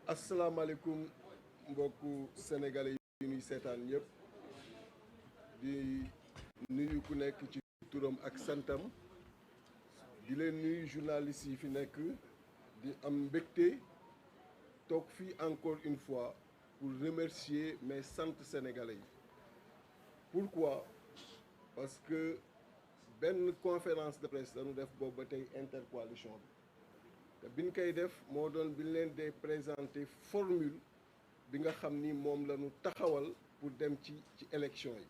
asalaamaaleykum mbokku sénégalais yi ñuy seetaan ñëpp di nuyu ku nekk ci turam ak santam di leen nuyu journalistes yi fi nekk di am mbégte toog fii encore une fois pour remercier mais sant sénégalais yi. Pourquoi? Parce que benn conférence de presse dañu def boobu ba tey intercoalition bi te biñ koy def moo doon bi leen dee présenter formule bi nga xam ni moom la ñu taxawal pour dem ci élection yi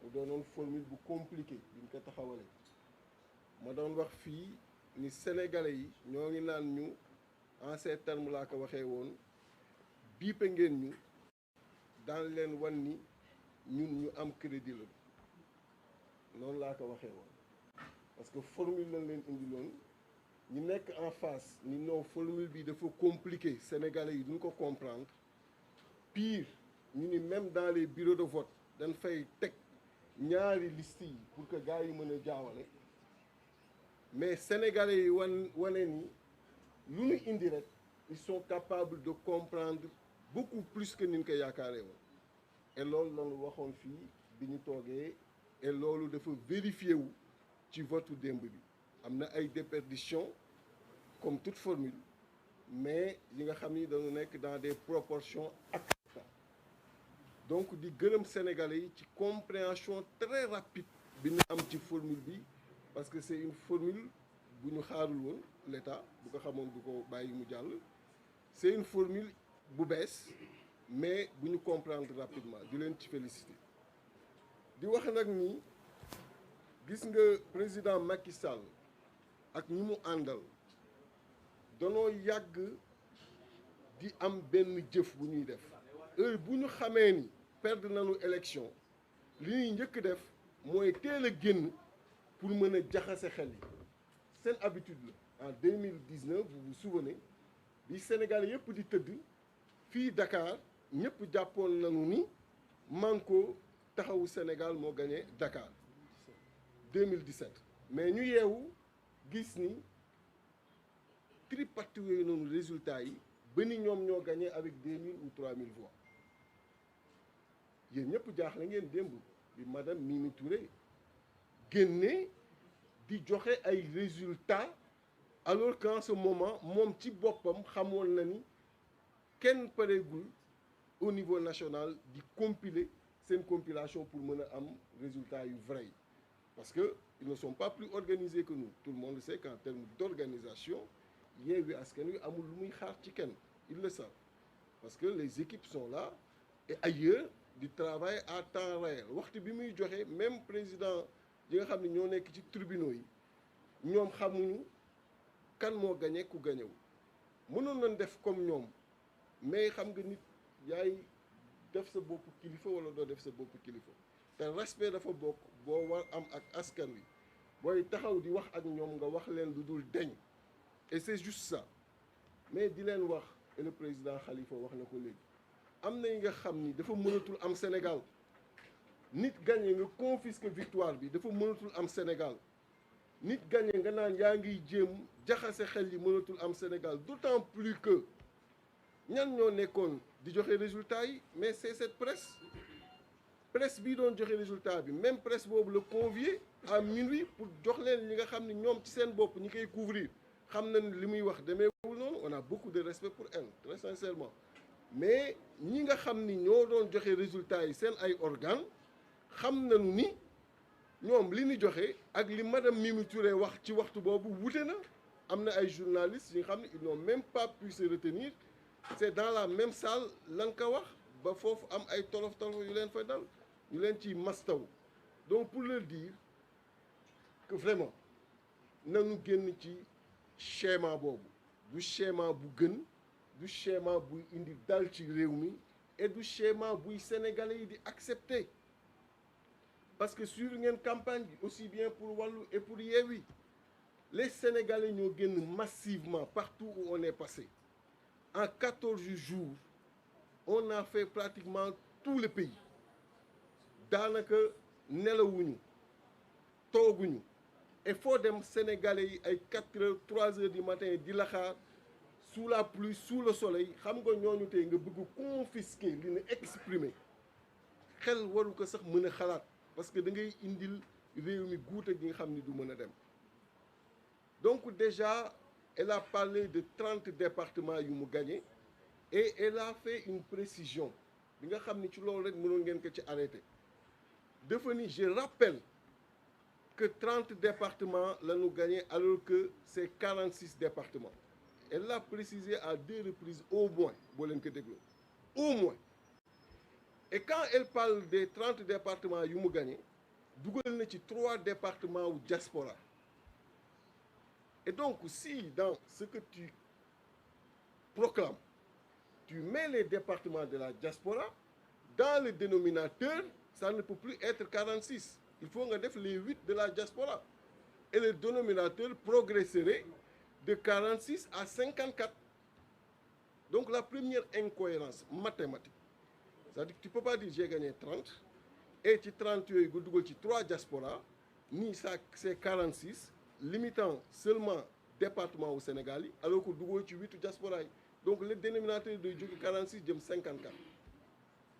mu doonoon formule bu compliqué biñ ko taxawalee ma doon wax fii ni sénégalais yi ñoo ngi naan ñu en ces termes laa ko waxee woon biipe ngeen ñu daan leen wan ni ñun ñu am crédit la noonu laa ko waxee woon parce que formule lañ leen indiloon ñi nekk en face ni non formule bi dafa compliqué sénégalais yi duñ ko comprendre pire ñu ni même dans les bureaux de vote dañ fay teg ñaari liste yi pour que gars yi mën a jaawale mais sénégalais yi wane ni lu ñu indi rek ils sont capables de comprendre beaucoup plus que ni ñu ko yaakaaree woon et loolu lañu waxoon fii bi ñu toogee et loolu dafa vérifié wu ci votu démb bi am na ay déperditions comme toute formule mais yi nga xam ni dañu nekk dans des proportions acceptables donc di gërëm sénégalais yi ci compréhension très rapide bi ñu am ci formule bi parce que c'est une formule bu ñu xaarul woon l'État bu ko xamoon du ko bàyyi mu jàll c'est une formule bu bees mais bu ñu comprendre rapidement di leen ci féliciter di wax nag ni gis nga président Macky Sall ak ñi mu àndal danoo yàgg di am benn jëf bu ñuy def heure bu ñu xamee ni perdre nañu élection li ñuy njëkk def mooy teel a génn pour mën a jaxase xel yi seen habitude la en 2019 vous vous souvenez bi Sénégal yëpp di tëdd fii Dakar ñëpp jàppoon nañu ni Manko taxawu Sénégal moo gagné Dakar 2017 mais ñu yeewu gis ni tripatouillé noonu résultat yi ba ni ñoom ñoo gagné avec 2000 ou 3000 voix yéen ñëpp jaaxle ngeen démb bi madame Mimi Touré génne di joxe ay résultats alors qu'en ce moment moom ci boppam xamoon na ni kenn pareegul au niveau national di compiler seen compilation pour mën a am résultats yu vrai yi parce que ils ne sont pas plus organisés que nous tout le monde sait qu'en termes d'organisation Yewwi Askan Wi amul lu muy xaar ci kenn ils le savent parce que les équipes sont là et ailleurs di travail à temps réel waxtu bi muy joxe même président yi nga xam ne ñoo nekk ci tribunaux yi ñoom xamuñu kan moo gagné ku gagnéwu mënoon nañ def comme ñoom mais xam nga nit yaay def sa bopp kilifa wala doo def sa bopp kilifa te respect dafa bokk boo war am ak askan wi booy taxaw di wax ak ñoom nga wax leen lu dul deñ et c'est juste ça mais di leen wax et le président Khalifa wax na ko léegi am na yi nga xam ni dafa mënatul am Sénégal nit gagné nga confisque victoire bi dafa mënatul am Sénégal nit gagné nga naan yaa ngiy jéem jaxase xel yi mënatul am Sénégal d'autant plus que ñan ñoo nekkoon di joxe résultat yi mais c'est cette presse bii doon joxe résultat bi même presse boobu la convié à minuit pour jox leen ñi nga xam ne ñoom ci seen bopp ñi koy couvrir xam nañ li muy wax demeewul noonu on a beaucoup de respect pour elle très sincèrement mais ñi nga xam ni ñoo doon joxe résultat yi seen ay organes xam nañu ni ñoom li ñu joxe ak li madame Mimi Touré wax ci waxtu boobu wute na am na ay journalistes yi nga xam ne ils n'ont même pas pu se retenir c'est dans la même salle lan ko wax ba foofu am ay tolof yu leen fa dal ñu leen ci mastaw donc pour leur dire que vraiment nañu génn ci schéma boobu du schéma bu gën du schéma buy indi dal ci réew mi et du schéma buy sénégalais yi di accepter parce que sur ngeen campagne bi aussi bien pour Wallu et pour Yewwi les sénégalais ñoo génn massivement partout où on est passé en 14 jours on a fait pratiquement tout le pays daanaka nelawuñu tooguñu et foo dem sénégalais yi ay 4 heures 3 heures du matin di la xaar sous la pluie sous le soleil xam nga ñooñu tey nga bëgg confisquer li ñu exprimer xel waru ko sax mën a xalaat parce que da ngay indil réew mi guute gi nga xam ni du mën a dem donc déjà elle a parlé de 30 départements yu mu gagné et elle a fait une précision bi nga xam ni ci loolu rek mënoon ngeen ko ci arrêté dafa ni je rappelle que 30 départements la ñu gagné alors que c'est 46 départements elle l'a précisé à 2 reprises au moins boo leen ko dégloo au moins et quand elle parle des 30 départements yu mu gagné dugal na ci 3 départements wu diaspora et donc si dans ce que tu proclames tu mets les départements de la diaspora dans le dénominateur ça ne peut plus être 46 il faut nga def les 8 de la diaspora et le dénominateur progresserait de 46 à 54 donc la première incohérence mathématique c'est-à-dire que tu peux pas dire j'ai gagné 30 et ci 30 yooyu nga dugal ci 3 diaspora ni ça c'est 46 limitant seulement département au Sénégal yi alors que dugal ci 8 diaspora yi donc le dénominateur de jóge 46 jëm 54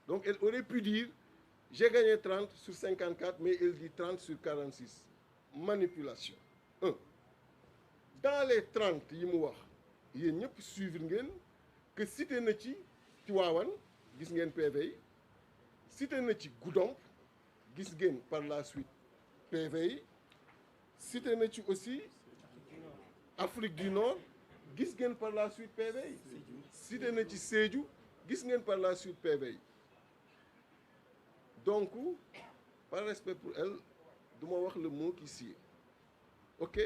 donc elle aurait pu dire j'ai gagné 30 sur 54 mais elle dit 30 sur 46 manipulation 1 dans les 30 yi mu wax yéen ñëpp suivre ngeen que cité na ci Tivaouane gis ngeen PV yi cité na ci Goudomp gis ngeen par la suite PV yi cité na ci aussi Afrique du Nord gis ngeen par la suite PV yi cité na ci Sédhiou gis ngeen par la suite PV yi donc par respect pour elle du ma wax le mot qui sied ok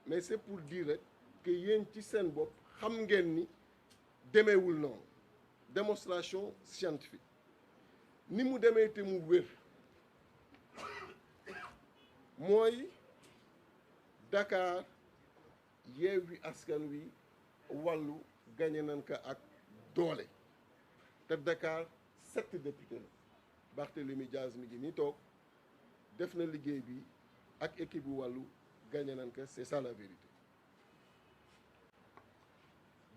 mais c'est pour dire rek que yéen ci seen bopp xam ngeen ni demeewul noonu démonstration scientifique ni mu demee te mu wér mooy Dakar Yewwi Askan Wi wàllu gagné nañ ko ak doole te Dakar 7 députés la Barthélémy Diaz mi ngi nii toog def na liggéey bi ak équipe bu wàllu gagné nañ ko c'est ça la vérité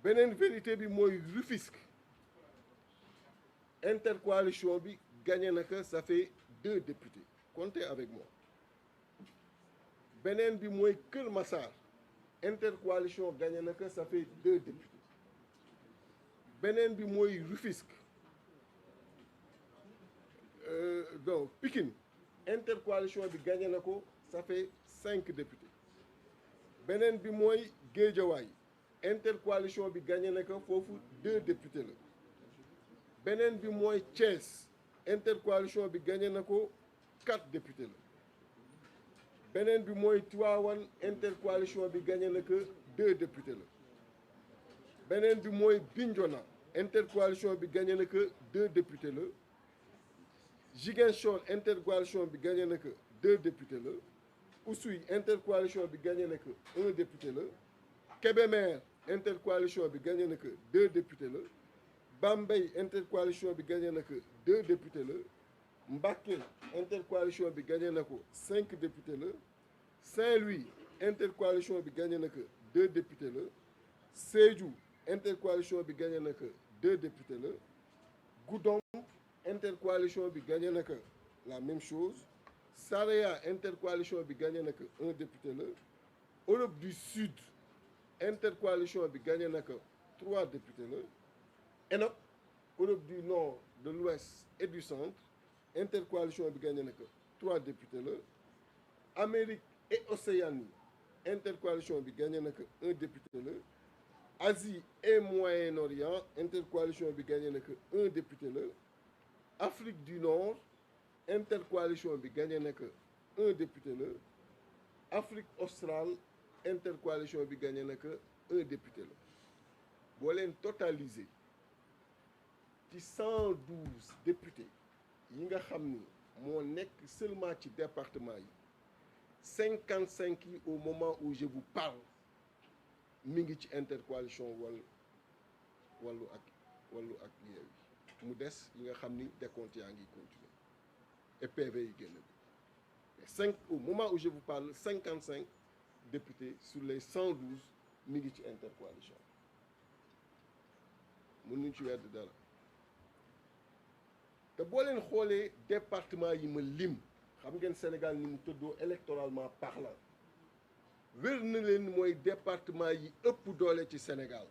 beneen vérité bi mooy Rufisque intercoalition bi gagné na ko ça fait 2 députés comptez avec moi beneen bi mooy Kër Massar intercoalition gagné na ko ça fait 2 députés beneen bi mooy Rufisque donc Pikine intercoalition bi gagné na ko ça fait 5 députés beneen bi mooy Guédiawaye intercoalition bi gagné na ko foofu 2 députés la beneen bi mooy Thiès intercoalition bi gagné na ko 4 députés la beneen bi mooy Tivaouane intercoalition bi gagné na ko 2 députés la beneen bi mooy Bignona intercoalition bi gagné na ko 2 députés la Ziguinchor intercoalition bi gagné na ko 2 députés la Oussouye intercoalition bi gagné na ko 1 député la Kébémer intercoalition bi gagné na ko 2 députés la Bambey intercoalition bi gagné na ko 2 députés la Mbacké intercoalition bi gagné na ko 5 députés la Saint-Louis intercoalition bi gagné na ko 2 députés la Sédhiou intercoalition bi gagné na ko 2 députés la Goudomp intercoalition bi gagné na ko la même chose Saraya intercoalition bi gagné na ko 1 député la Europe du Sud intercoalition bi gagné na ko 3 députés la ENOC Europe du Nord de l'Ouest et du Centre intercoalition bi gagné na ko 3 députés la Amérique et Océanie intercoalition bi gagné na ko 1 député la Asie et Moyen-Orient intercoalition bi gagné na ko 1 député la Afrique du Nord intercoalition bi gagné na ko 1 député la Afrique australe intercoalition bi gagné na ko 1 député la boo leen totaliser ci 112 députés yi nga xam ni moo nekk seulement ci département yi 55 yi au moment où je vous parle mi ngi ci intercoalition wàllu ak Yewwi mu des yi nga xam ni décompte yaa ngi continuer et PV yi génn bi au moment où je vous parle 55 députés sur les 112 mi ngi ci intercoalition mënuñ ci wedd dara te boo leen xoolee département yi ma lim xam ngeen Sénégal ni mu tëddoo électoralement parlant wér na leen mooy département yi ëpp doole ci Sénégal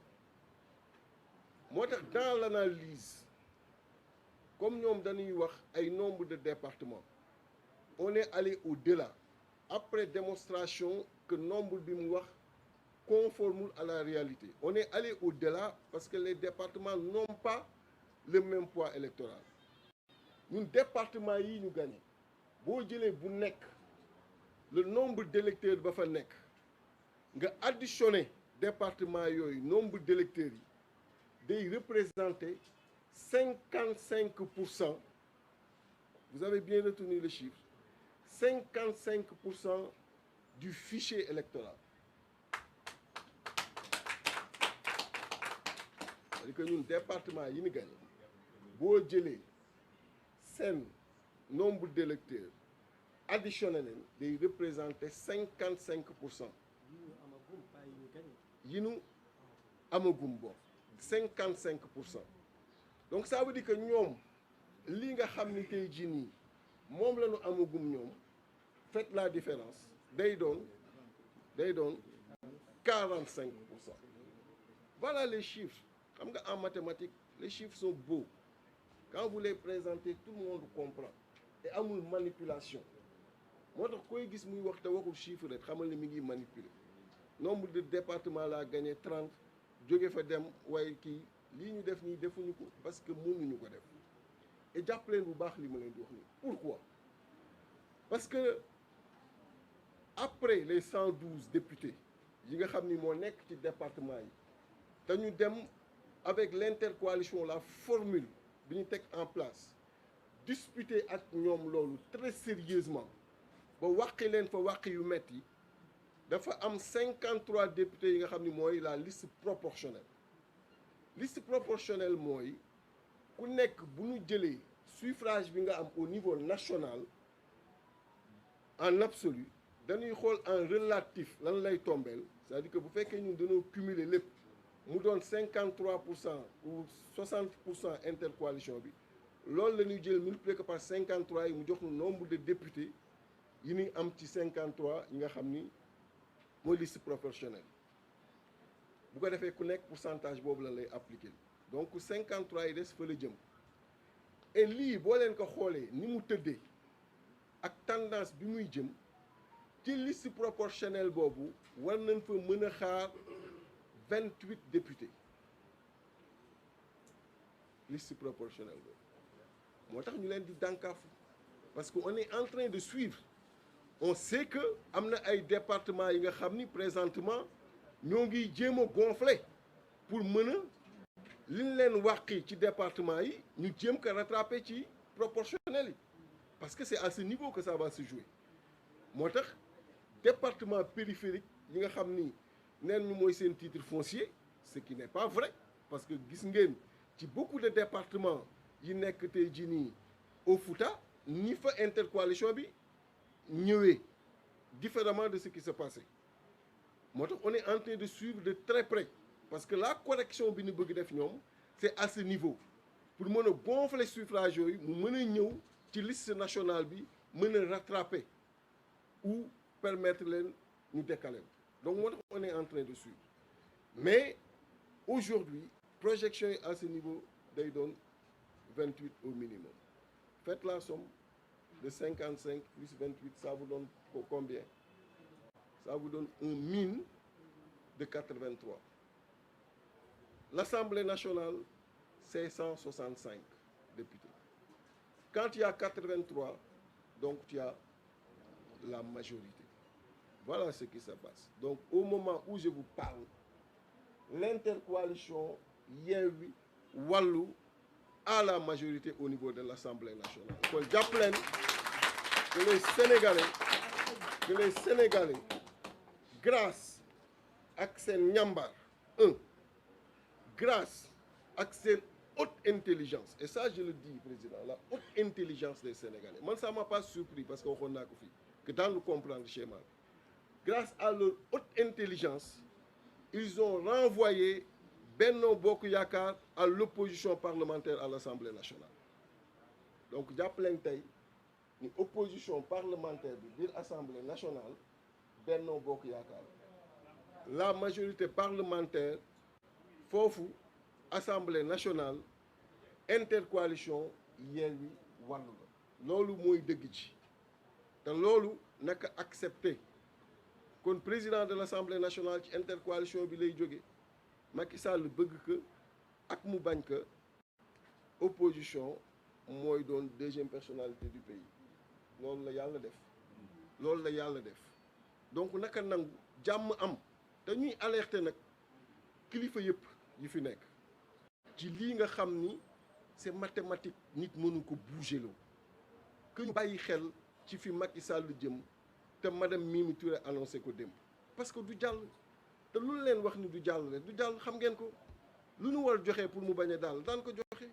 moo tax dans l'analyse comme ñoom dañuy wax ay nombre de départements on est allé au-delà après démonstration que nombre bi mu wax conforme à la réalité on est allé au-delà parce que les départements n'ont pas le même poids électoral ñun département yi ñu gagné boo jëlee bu nekk le nombre d'électeurs ba fa nekk nga additionné département yooyu nombre d'électeurs yi day représenter 55%. Vous avez bien retenu le chiffre. 55% du fichier électoral. C'est-à-dire que ñun département yi ñu gagné boo jëlee seen nombre d'électeurs additionné leen day représenter 55%. yi ñu amagum boobu 55%. donc ça veut dire que ñoom li nga xam ni tey jii nii moom la ñu amagum ñoom faites la différence day doon 45%. Voilà les chiffres xam nga en mathématiques les chiffres sont beaux quand vous les présentez tout le monde comprend et amul manipulation moo tax koy gis muy wax te waxul chiffre rek xamal ni mi ngi manipuler nombre de départements laa gagné 30 jóge fa dem waaye kii lii ñu def nii defuñu ko parce que mënuñu ko def et jàpp leen bu baax li ma leen di wax nii pourquoi parce que après les 112 députés yi nga xam ni moo nekk ci département yi dañu dem avec l'intercoalition la formule bi ñu teg en place discuter ak ñoom loolu très sérieusement ba wàqi leen fa wàqi yu metti dafa am 53 députés yi nga xam ni mooy la liste proportionnelle. Liste proportionnelle mooy ku nekk bu ñu jëlee suffrage bi nga am au niveau national en absolu dañuy xool en relatif lan lay tombeel c'est-à-dire que bu fekkee ñun dañoo cumuler lépp mu doon 53% ou 60% intercoalition bi loolu la ñuy jël multiplier ko par 53 yi mu jox ñu nombre de députés yi ñuy am ci 53 yi nga xam ni mooy liste proportionnelle. bu ko defee ku nekk pourcentage boobu la lay appliquer donc 53 yi des fa la jëm et lii boo leen ko xoolee ni mu tëddee ak tendance bi muy jëm ci liste proportionnelle boobu war nañ fa mën a xaar 28 députés liste proportionnelle boobu moo tax ñu leen di dànkaafu parce que on est en train de suivre on sait que am na ay départements yi nga xam ni présentement ñoo ngi jéem a gonfler pour mën a li ñu leen wàqi ci département yi ñu jéem ko rattraper ci proportionnel yi parce que c'est à ce niveau que ça va se jouer moo tax département périphérique yi nga xam ni neen ñu mooy seen titre foncier ce qui n'est pas vrai parce que gis ngeen ci beaucoup de départements yi nekk tey jii nii au Fouta ni fa intercoalition bi ñëwee différemment de ce qui s'est passé moo tax on est en train de suivre de très près parce que la correction bi ñu bëgg def ñoom c'est à ce niveau pour mën a gonfler suffrage yooyu mu mën a ñëw ci liste nationale bi mën a rattraper ou permettre leen ñu décaler donc moo tax on est en train de suivre mais aujourd'hui projection yi à ce niveau day doon 28 au minimum faites la somme de 55 plus 28 ça vous donne combien? Ça vous donne un mine de 83. L'Assemblée nationale, c'est 165 députés. Quand il y a 83, donc tu as la majorité. Voilà ce qui se passe. Donc au moment où je vous parle, l'intercoalition Yewwi Wallu a la majorité au niveau de l'Assemblée nationale. kon jàpp leen que les Sénégalais grâce ak seen ñambar grâce ak seen haute intelligence et ça je le dis président la haute intelligence des Sénégalais man ça m'a pas surpris parce que waxoon naa ko fii que dans le comprendre schéma grâce à leur haute intelligence ils ont renvoyé Benno Bokk Yaakaar à l'opposition parlementaire à l'Assemblée nationale. Donc jàpp leen tey ni opposition parlementaire bi biir Assemblée nationale Benno Bokk Yaakaar la majorité parlementaire foofu Assemblée nationale intercoalition Yewwi Wallu la loolu mooy dëgg ci te loolu naka accepté kon président de l'Assemblée nationale ci intercoalition bi lay jóge Macky Sall bëgg que ak mu bañ que opposition mooy doon deuxième personnalité du pays loolu la yàlla def donc naka nangu jàmm am te ñuy alerter nag kilifa yëpp yi fi nekk ci lii nga xam ni c'est mathématique nit mënu ko bouger loo que ñu bàyyi xel ci fi Macky Sall jëm te madame Mimi Touré annoncé ko démb parce que du jàll te lu leen wax ni du jàll rek du jàll xam ngeen ko lu nu war joxe pour mu bañ a daal daan ko joxe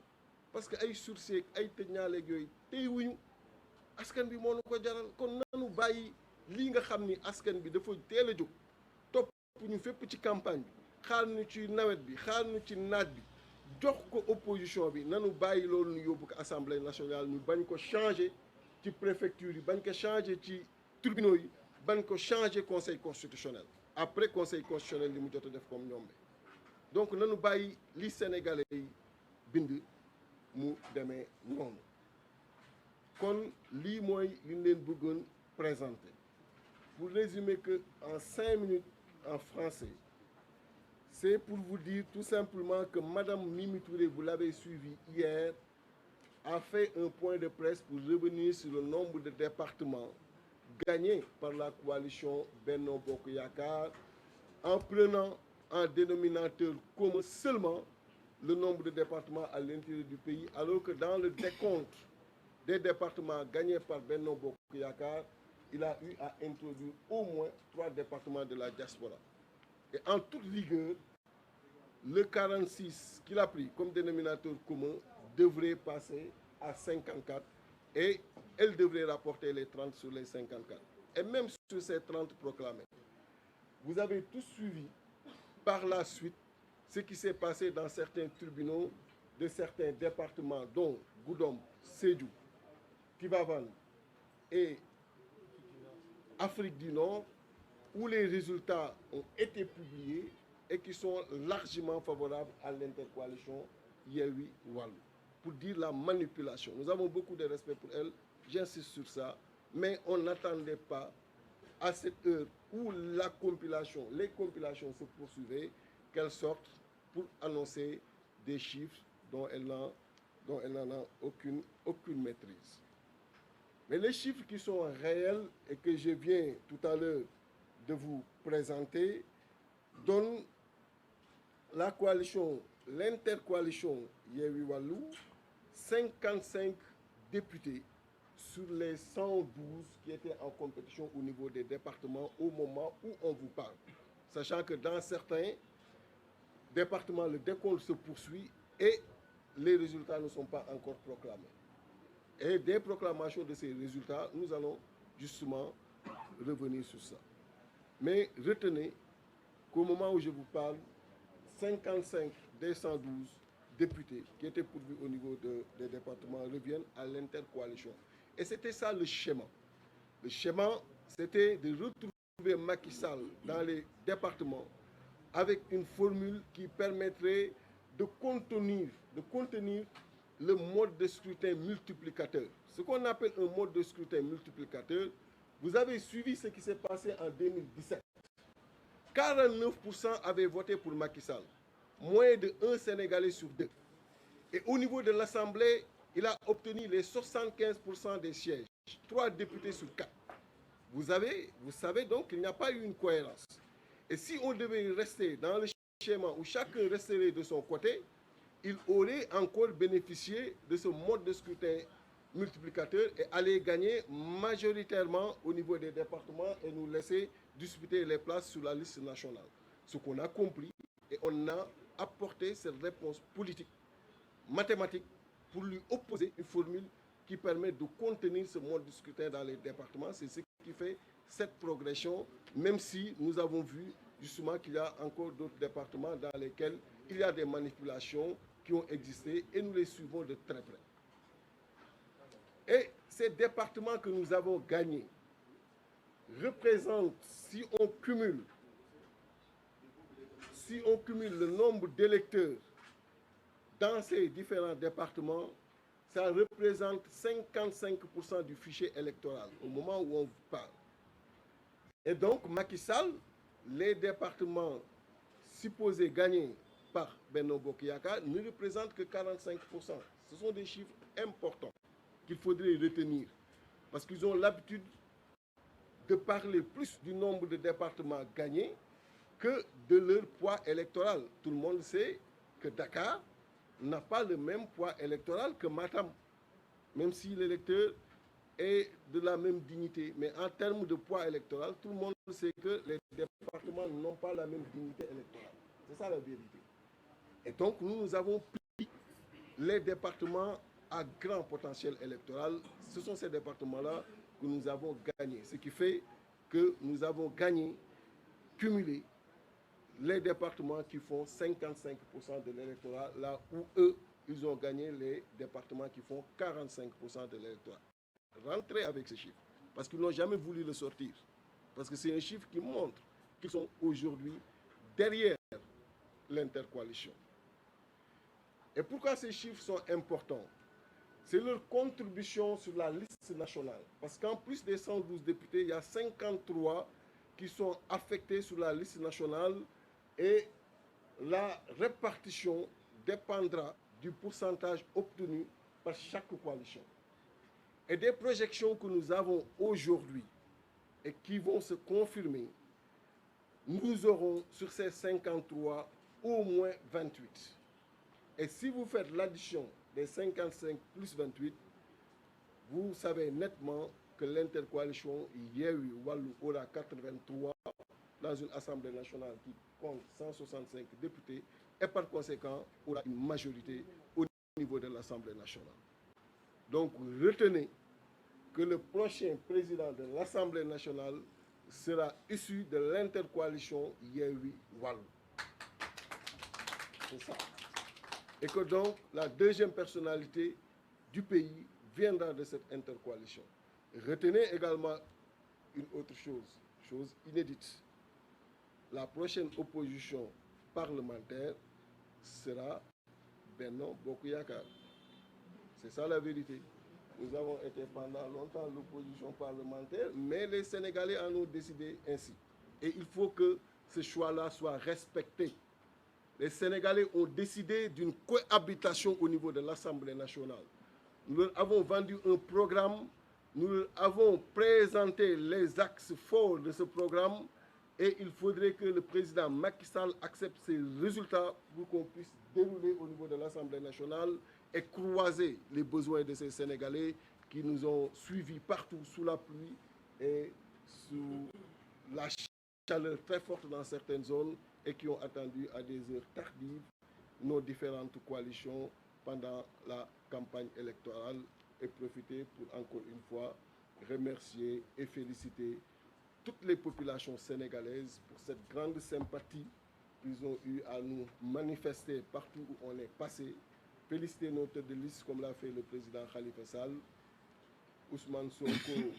parce que ay surseeg ay tëj ñaaleeg yooyu tey wuñu askan bi moo nu ko jaral kon nanu bàyyi lii nga xam ni askan bi dafa teel a jóg topp ñu fépp ci campagne bi xaar ñu ci nawet bi xaar ñu ci naaj bi jox ko opposition bi nanu bàyyi loolu ñu yóbbu ko assemblée nationale ñu bañ ko changer ci préfecture yi bañ ko changer ci tribunaux yi bañ ko changer conseil constitutionnel après conseil constitutionnel li mu jot a def comme ñoom donc nanu bàyyi li sénégalais yi bind mu demee noonu kon lii mooy li ñu leen bëggoon présenter pour résumer que en 5 minutes en français c'est pour vous dire tout simplement que madame Mimi Touré, vous l'avez suivi hier, a fait un point de presse pour revenir sur le nombre de départements gagnés par la coalition Benno Bokk Yakaar en prenant en dénominateur commun seulement le nombre de départements à l'intérieur du pays, alors que dans le décompte des départements gagnés par Benno Bokk Yakaar, il a eu à introduire au moins 3 départements de la diaspora. Et en toute rigueur, le 46 qu'il a pris comme dénominateur commun devrait passer à 54 et elle devrait rapporter les 30 sur les 54. Et même sur ces 30 proclamés, vous avez tous suivi par la suite ce qui s'est passé dans certains tribunaux de certains départements, dont Goudomp, Sédhiou, Tivaouane et Afrique du Nord, où les résultats ont été publiés et qui sont largement favorables à l'intercoalition Yewwi Wallu. Pour dire la manipulation. Nous avons beaucoup de respect pour elle, j'insiste sur ça, mais on n'attendait pas à cette heure où les compilations se poursuivaient, qu'elle sorte pour annoncer des chiffres dont elle n'en a aucune maîtrise. Mais les chiffres qui sont réels et que je viens tout à l'heure de vous présenter donnent la coalition, l'intercoalition Yewwi Wallu, 55 députés sur les 112 qui étaient en compétition au niveau des départements au moment où on vous parle. Sachant que dans certains départements, le décompte se poursuit et les résultats ne sont pas encore proclamés. Et des proclamations de ces résultats, nous allons justement revenir sur ça. Mais retenez qu'au moment où je vous parle, 55 des 112 députés qui étaient pourvus au niveau des départements reviennent à l'intercoalition. Et c'était ça le schéma. Le schéma, c'était de retrouver Macky Sall dans les départements avec une formule qui permettrait de contenir le mode de scrutin multiplicateur. Ce qu'on appelle un mode de scrutin multiplicateur, vous avez suivi ce qui s'est passé en 2017. 49% avaient voté pour Macky Sall, moins de 1 Sénégalais sur 2. Et au niveau de l'Assemblée, il a obtenu les 75% des sièges, 3 députés sur 4. Vous savez donc qu'il n'y a pas eu une cohérence. Et si on devait rester dans le schéma où chacun resterait de son côté, il aurait encore bénéficié de ce mode de scrutin multiplicateur et aller gagner majoritairement au niveau des départements et nous laisser disputer les places sur la liste nationale. Ce qu'on a compris et on a apporté cette réponse politique, mathématique, pour lui opposer une formule qui permet de contenir ce mode de scrutin dans les départements. C'est ce qui fait cette progression, même si nous avons vu justement qu'il y a encore d'autres départements dans lesquels il y a des manipulations qui ont existé et nous les suivons de très près. Et ces départements que nous avons gagnés représentent, si on cumule le nombre d'électeurs dans ces différents départements, ça représente 55% du fichier électoral au moment où on parle. Et donc, Macky Sall, les départements supposés gagnés par Benno Bokk Yakaar ne représentent que 45%. Ce sont des chiffres importants qu'il faudrait retenir parce qu'ils ont l'habitude de parler plus du nombre de départements gagnés que de leur poids électoral. Tout le monde sait que Dakar n'a pas le même poids électoral que Matam, même si l'électeur est de la même dignité. Mais en termes de poids électoral, tout le monde sait que les départements n'ont pas la même dignité électorale. C'est ça la vérité. Et donc, nous avons pris les départements à grand potentiel électoral. Ce sont ces départements-là que nous avons gagnés. Ce qui fait que nous avons gagné, cumulé, les départements qui font 55% de l'électorat, là où eux, ils ont gagné les départements qui font 45% de l'électorat. Rentrez avec ces chiffres, parce qu'ils n'ont jamais voulu le sortir. Parce que c'est un chiffre qui montre qu'ils sont aujourd'hui derrière l'intercoalition. Et pourquoi ces chiffres sont importants? C'est leur contribution sur la liste nationale. Parce qu'en plus des 112 députés, il y a 53 qui sont affectés sur la liste nationale et la répartition dépendra du pourcentage obtenu par chaque coalition. Et des projections que nous avons aujourd'hui et qui vont se confirmer, nous aurons sur ces 53 au moins 28. Et si vous faites l'addition des 55 plus 28, vous savez nettement que l'intercoalition Yewwi Wallu aura 83 dans une Assemblée nationale qui compte 165 députés et par conséquent aura une majorité au niveau de l'Assemblée nationale. Donc retenez que le prochain président de l'Assemblée nationale sera issu de l'intercoalition Yewwi Wallu. C'est ça. Et que donc la deuxième personnalité du pays viendra de cette intercoalition. Retenez également une autre chose inédite. La prochaine opposition parlementaire sera Benno Bokk Yakaar. C'est ça la vérité. Nous avons été pendant longtemps l'opposition parlementaire, mais les Sénégalais en ont décidé ainsi. Et il faut que ce choix-là soit respecté. Les Sénégalais ont décidé d'une cohabitation au niveau de l'Assemblée nationale. Nous leur avons vendu un programme, nous leur avons présenté les axes forts de ce programme et il faudrait que le président Macky Sall accepte ces résultats pour qu'on puisse dérouler au niveau de l'Assemblée nationale et croiser les besoins de ces Sénégalais qui nous ont suivis partout sous la pluie et sous la chaleur très forte dans certaines zones et qui ont attendu à des heures tardives nos différentes coalitions pendant la campagne électorale et profiter pour encore une fois remercier et féliciter toutes les populations sénégalaises pour cette grande sympathie qu'ils ont eu à nous manifester partout où on est passé. Féliciter nos têtes de liste comme l'a fait le président Khalifa Sall, Ousmane Sonko